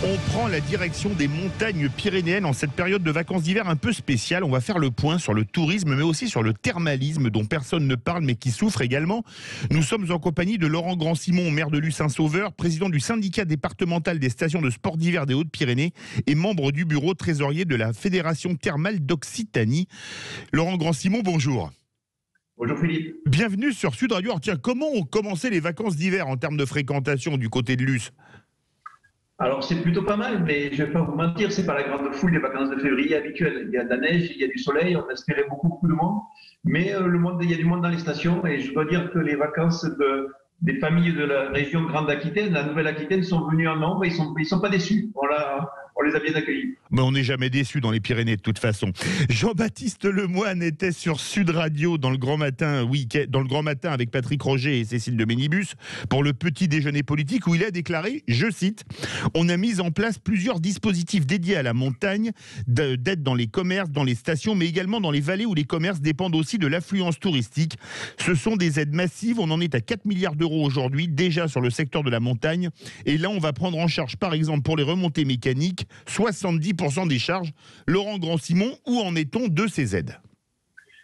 On prend la direction des montagnes pyrénéennes en cette période de vacances d'hiver un peu spéciale. On va faire le point sur le tourisme, mais aussi sur le thermalisme dont personne ne parle, mais qui souffre également. Nous sommes en compagnie de Laurent Grand-Simon, maire de Luçon-Sauveur, président du syndicat départemental des stations de sport d'hiver des Hautes-Pyrénées et membre du bureau trésorier de la Fédération thermale d'Occitanie. Laurent Grand-Simon, bonjour. Bonjour Philippe. Bienvenue sur Sud Radio. Alors tiens, comment ont commencé les vacances d'hiver en termes de fréquentation du côté de Luce ? Alors c'est plutôt pas mal, mais je ne vais pas vous mentir, c'est pas la grande foule des vacances de février habituelles. Il y a de la neige, il y a du soleil, on espérait beaucoup de monde, mais il y a du monde dans les stations et je dois dire que les vacances des familles de la région Grande Aquitaine, la Nouvelle-Aquitaine, sont venues en nombre et ils sont pas déçus. On les a bien accueillis. Mais on n'est jamais déçu dans les Pyrénées de toute façon. Jean-Baptiste Lemoine était sur Sud Radio dans le Grand Matin, dans le Grand Matin avec Patrick Roger et Cécile de Ménibus pour le petit déjeuner politique où il a déclaré, je cite, « On a mis en place plusieurs dispositifs dédiés à la montagne, d'aide dans les commerces, dans les stations, mais également dans les vallées où les commerces dépendent aussi de l'affluence touristique. Ce sont des aides massives, on en est à 4 milliards d'euros aujourd'hui, déjà sur le secteur de la montagne. Et là, on va prendre en charge, par exemple, pour les remontées mécaniques, 70% des charges. Laurent Grand-Simon, où en est-on de ces aides ?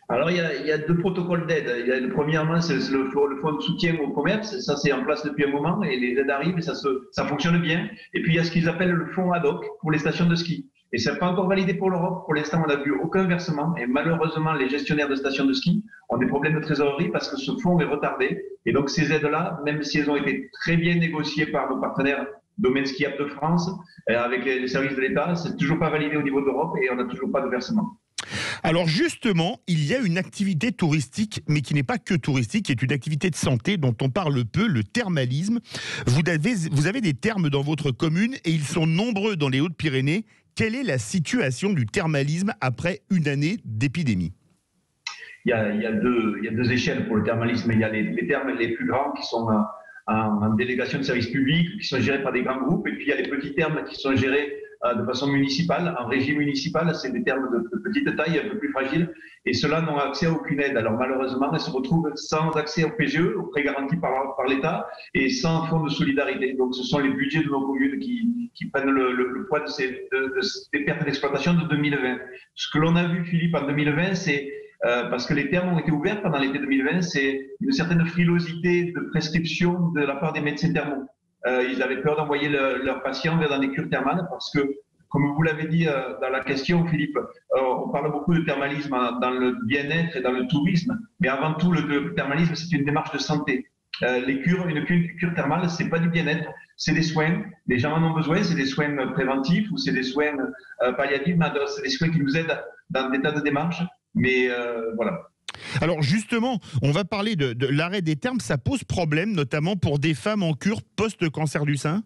Alors, il y a deux protocoles d'aide. Premièrement, c'est le fonds de soutien au commerce. Ça, c'est en place depuis un moment et les aides arrivent et ça fonctionne bien. Et puis, il y a ce qu'ils appellent le fonds ad hoc pour les stations de ski. Et ça n'est pas encore validé pour l'Europe. Pour l'instant, on n'a vu aucun versement. Et malheureusement, les gestionnaires de stations de ski ont des problèmes de trésorerie parce que ce fonds est retardé. Et donc, ces aides-là, même si elles ont été très bien négociées par nos partenaires Domaine skiable de France, avec les services de l'État, c'est toujours pas validé au niveau de l'Europe et on n'a toujours pas de versement. Alors justement, il y a une activité touristique, mais qui n'est pas que touristique, qui est une activité de santé dont on parle peu, le thermalisme. Vous avez des thermes dans votre commune et ils sont nombreux dans les Hautes-Pyrénées. Quelle est la situation du thermalisme après une année d'épidémie ? Il y a deux échelles pour le thermalisme. Il y a les thermes les plus grands qui sont en délégation de services publics, qui sont gérés par des grands groupes, et puis il y a les petits thermes qui sont gérés de façon municipale, en régie municipale. C'est des thermes de petite taille, un peu plus fragiles, et ceux-là n'ont accès à aucune aide. Alors malheureusement, ils se retrouvent sans accès au PGE, au prêt garanti par l'État, et sans fonds de solidarité. Donc ce sont les budgets de nos communes qui prennent le poids des pertes d'exploitation de 2020. Ce que l'on a vu, Philippe, en 2020, c'est parce que les thermes ont été ouverts pendant l'été 2020, c'est une certaine frilosité de prescription de la part des médecins thermaux. Ils avaient peur d'envoyer leurs patients vers des cures thermales parce que, comme vous l'avez dit dans la question, Philippe, on parle beaucoup de thermalisme dans le bien-être et dans le tourisme, mais avant tout, le thermalisme, c'est une démarche de santé. Une cure thermale, c'est pas du bien-être, c'est des soins. Les gens en ont besoin, c'est des soins préventifs ou c'est des soins palliatifs, mais c'est des soins qui nous aident dans des tas de démarches. Mais voilà. Alors justement, on va parler de l'arrêt des thermes. Ça pose problème, notamment pour des femmes en cure post-cancer du sein ?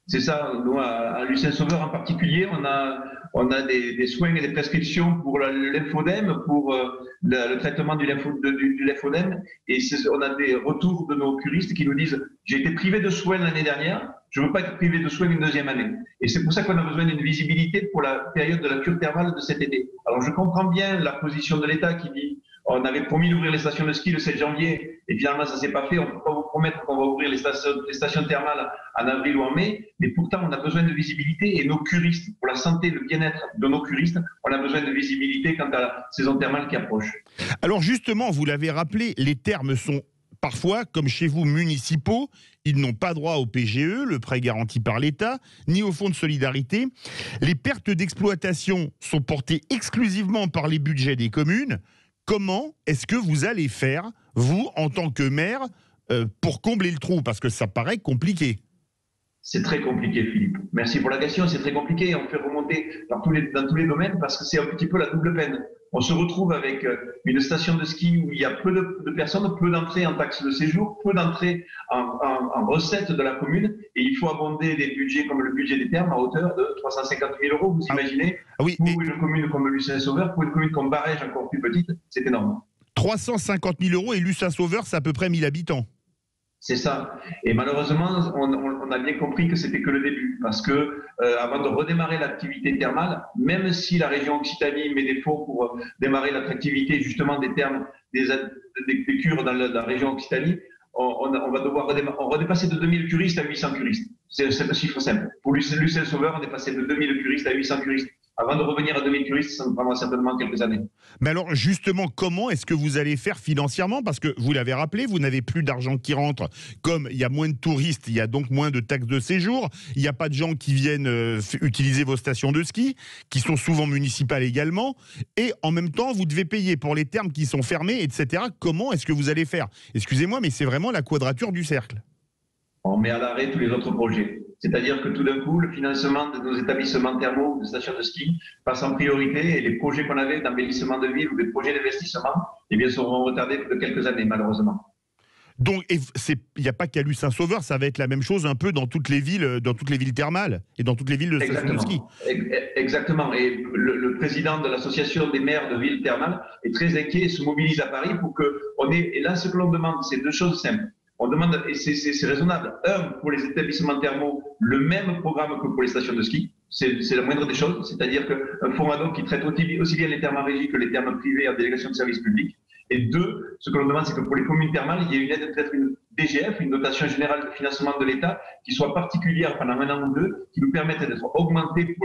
C'est ça. Nous, à Luçon-Sauveur en particulier, on a des soins et des prescriptions pour le lymphodème, pour le traitement du lymphodème. Et on a des retours de nos curistes qui nous disent « J'ai été privé de soins l'année dernière, je ne veux pas être privé de soins une deuxième année ». Et c'est pour ça qu'on a besoin d'une visibilité pour la période de la cure thermale de cet été. Alors je comprends bien la position de l'État qui dit on avait promis d'ouvrir les stations de ski le 7 janvier et finalement ça ne s'est pas fait. On ne peut pas vous promettre qu'on va ouvrir les stations thermales en avril ou en mai, mais pourtant on a besoin de visibilité et nos curistes, pour la santé et le bien-être de nos curistes, on a besoin de visibilité quant à la saison thermale qui approche. Alors justement, vous l'avez rappelé, les thermes sont parfois, comme chez vous, municipaux. Ils n'ont pas droit au PGE, le prêt garanti par l'État, ni au fonds de solidarité. Les pertes d'exploitation sont portées exclusivement par les budgets des communes. Comment est-ce que vous allez faire, vous, en tant que maire, pour combler le trou ? Parce que ça paraît compliqué. C'est très compliqué, Philippe. Merci pour la question. C'est très compliqué. On fait remonter dans tous les domaines parce que c'est un petit peu la double peine. On se retrouve avec une station de ski où il y a peu de personnes, peu d'entrées en taxes de séjour, peu d'entrées en recettes de la commune, et il faut abonder des budgets comme le budget des thermes à hauteur de 350 000 euros. Vous imaginez, oui, pour une commune comme Luçon-Sauveur, pour une commune comme Barège, encore plus petite, c'est énorme. 350 000 euros et Luçon-Sauveur, c'est à peu près 1000 habitants. C'est ça. Et malheureusement, on a bien compris que c'était que le début, parce que avant de redémarrer l'activité thermale, même si la région Occitanie met des fonds pour démarrer l'attractivité justement des thermes, des cures dans la région Occitanie, on va devoir redépasser de 2000 curistes à 800 curistes. C'est un chiffre simple. Pour Lucien Sauveur, on est passé de 2000 curistes à 800 curistes. Avant de revenir à 2000 curistes, ça nous prendra certainement quelques années. Mais alors justement, comment est-ce que vous allez faire financièrement? Parce que vous l'avez rappelé, vous n'avez plus d'argent qui rentre. Comme il y a moins de touristes, il y a donc moins de taxes de séjour. Il n'y a pas de gens qui viennent utiliser vos stations de ski, qui sont souvent municipales également. Et en même temps, vous devez payer pour les thermes qui sont fermés, etc. Comment est-ce que vous allez faire? Excusez-moi, mais c'est vraiment la quadrature du cercle. On met à l'arrêt tous les autres projets. C'est-à-dire que tout d'un coup, le financement de nos établissements thermaux, de stations de ski, passe en priorité et les projets qu'on avait d'embellissement de ville ou des projets d'investissement, eh bien, seront retardés de quelques années, malheureusement. Donc, il n'y a pas qu'à Lucin-Sauveur, ça va être la même chose un peu dans toutes les villes thermales et dans toutes les villes de stations de ski. Exactement. Et le président de l'association des maires de villes thermales est très inquiet et se mobilise à Paris pour qu'on ait. Et là, ce que l'on demande, c'est deux choses simples. On demande, et c'est raisonnable, pour les établissements thermaux, le même programme que pour les stations de ski. C'est la moindre des choses. C'est-à-dire qu'un fonds ad hoc qui traite aussi bien les thermes en régie que les thermes privés en délégation de service public. Et deux, ce que l'on demande, c'est que pour les communes thermales, il y ait une aide, peut-être une DGF, une dotation générale de financement de l'État, qui soit particulière pendant un an ou deux, qui nous permette d'être augmentée,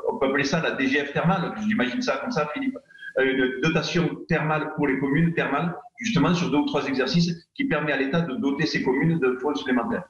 on peut appeler ça la DGF thermale, j'imagine ça comme ça, Philippe, une dotation thermale pour les communes thermales, justement sur 2 ou 3 exercices, qui permet à l'État de doter ces communes de fonds supplémentaires.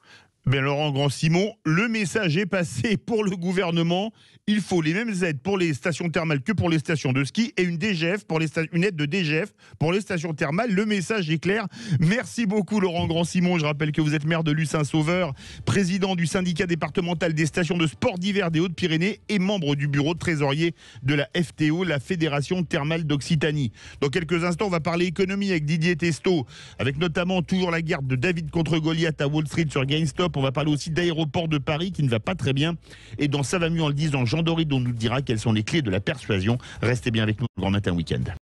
Ben Laurent Grand-Simon, le message est passé pour le gouvernement. Il faut les mêmes aides pour les stations thermales que pour les stations de ski et une aide de DGF pour les stations thermales. Le message est clair. Merci beaucoup Laurent Grand-Simon. Je rappelle que vous êtes maire de Lucin-Sauveur, président du syndicat départemental des stations de sport d'hiver des Hautes-Pyrénées et membre du bureau de trésorier de la FTO, la Fédération thermale d'Occitanie. Dans quelques instants, on va parler économie avec Didier Testo, avec notamment toujours la guerre de David contre Goliath à Wall Street sur GameStop. On va parler aussi d'aéroport de Paris qui ne va pas très bien. Et dans Ça va mieux en le disant, Jean Doride, on nous dira quelles sont les clés de la persuasion. Restez bien avec nous, Grand Matin Week-end.